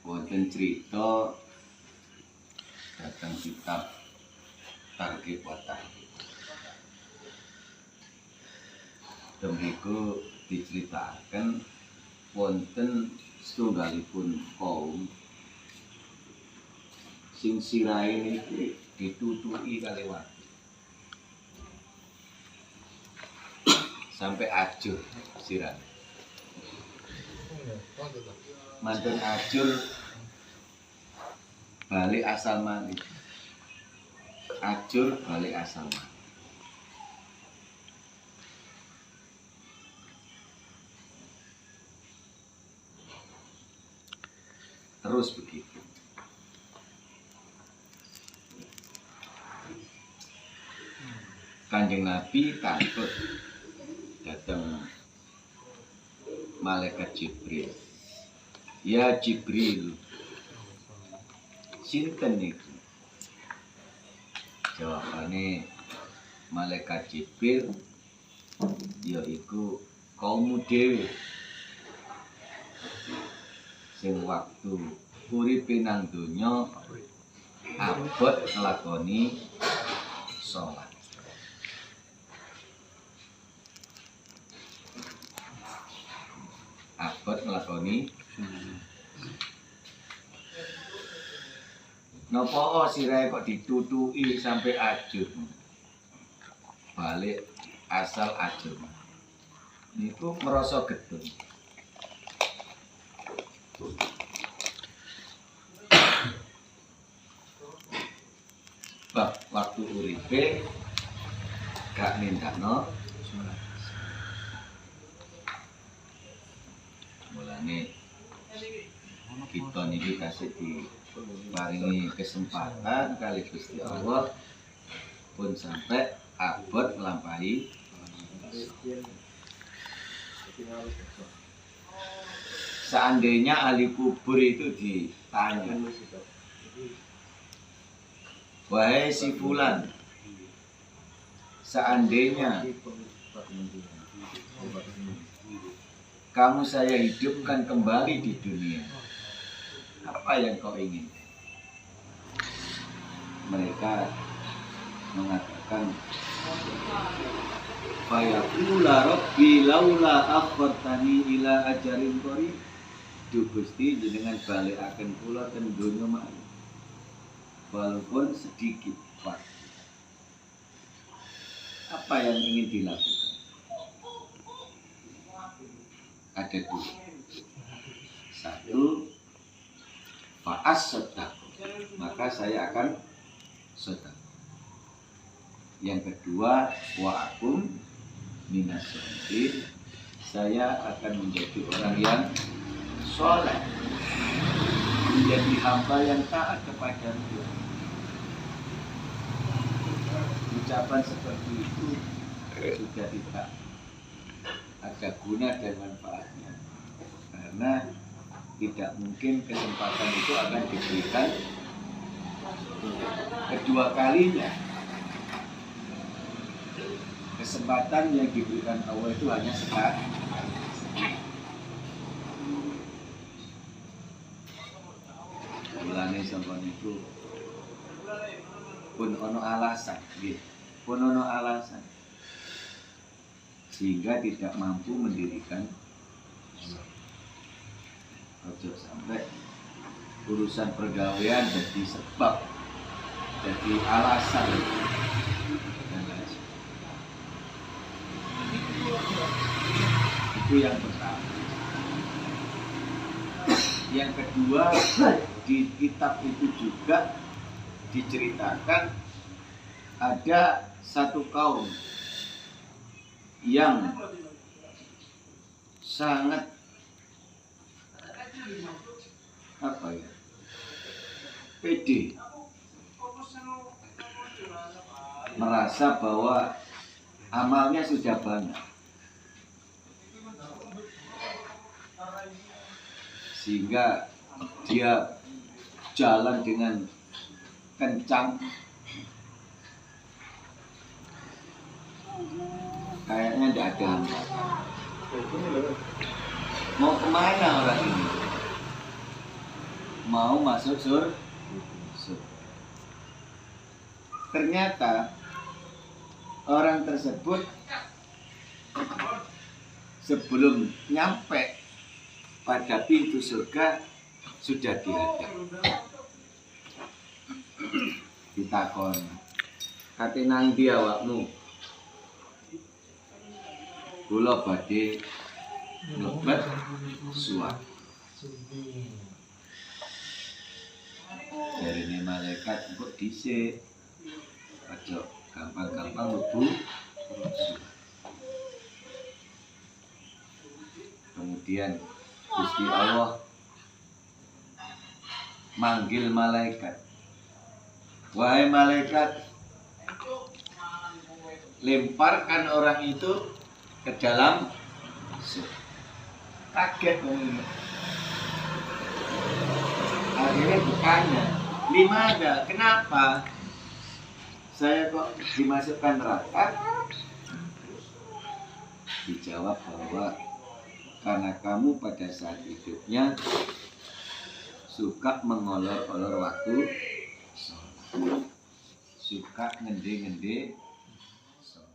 Wonten cerita datang kitab Targhib wa Tarhib. Demiku diceritakan wonten setunggalipun kaum sing sirahe niki ditutuki kali watu. Sampai ajur sirah. Manten ajur balik asal mani. Ajur balik asal mani. Terus begitu. Kanjeng Nabi takut datang malaikat Jibril. Ya Jibril, sinten niku? Jawabane malaikat Jibril yaiku kaum dhewe sing waktu uripe nang donya abot nglakoni salat. Abot nglakoni napa sirahe kok ditutuki sampai ajur. Balik asal ajur. Niku merasa gedung. Bah, waktu uripe gak nindakno mulane kita niki kasih diparingi kesempatan kali Gusti Allah pun sampai abot melampaui. Seandainya ahli kubur itu ditanya, wahai si fulan, seandainya kamu saya hidupkan kembali di dunia, apa yang kau ingin? Mereka mengatakan, fayaqula rabbi laula akhartani ila ajalin qarib. Duh Gusti jenengan balikaken kula ten donya malih. Walaupun sedikit waktu. Apa yang ingin dilakukan? Ada dua. Satu, fa'as sedekah, maka saya akan sedekah. Yang kedua, wa'akum minas sholihin, saya akan menjadi orang yang soleh, menjadi hamba yang taat kepada Tuhan. Ucapan seperti itu sudah tidak ada guna dan manfaatnya, karena tidak mungkin kesempatan itu akan diberikan kedua kalinya. Kesempatan yang diberikan Allah itu hanya sekali. Mulane sampeyan itu pun ono alasan, nggih. Pun ono alasan. Sehingga tidak mampu mendirikan. Ojo sampai urusan pergawean jadi sebab, jadi alasan dan lain sebagainya. Itu yang pertama. Yang kedua, di kitab itu juga diceritakan ada satu kaum yang sangat pede, merasa bahwa amalnya sudah banyak, sehingga dia jalan dengan kencang, kayaknya tidak ada hambatan. Mau kemana orang ini? Mau masuk surga. Ternyata orang tersebut sebelum nyampe pada pintu surga sudah dihadap. Ditakon, kate nang ndi awakmu? Kula badhe mlebet suwarga. Jarine malaikat kok dhisik. Aja gampang-gampang mlebu surga. Kemudian Gusti Allah manggil malaikat. Wahai malaikat, lemparkan orang itu ke dalam surga. Kaget ini. Akhirnya bertanya, "Limada? Kenapa saya kok dimasukkan neraka?" Dijawab bahwa karena kamu pada saat hidupnya suka mengolor-olor waktu sholat, suka ngende-ngende sholat.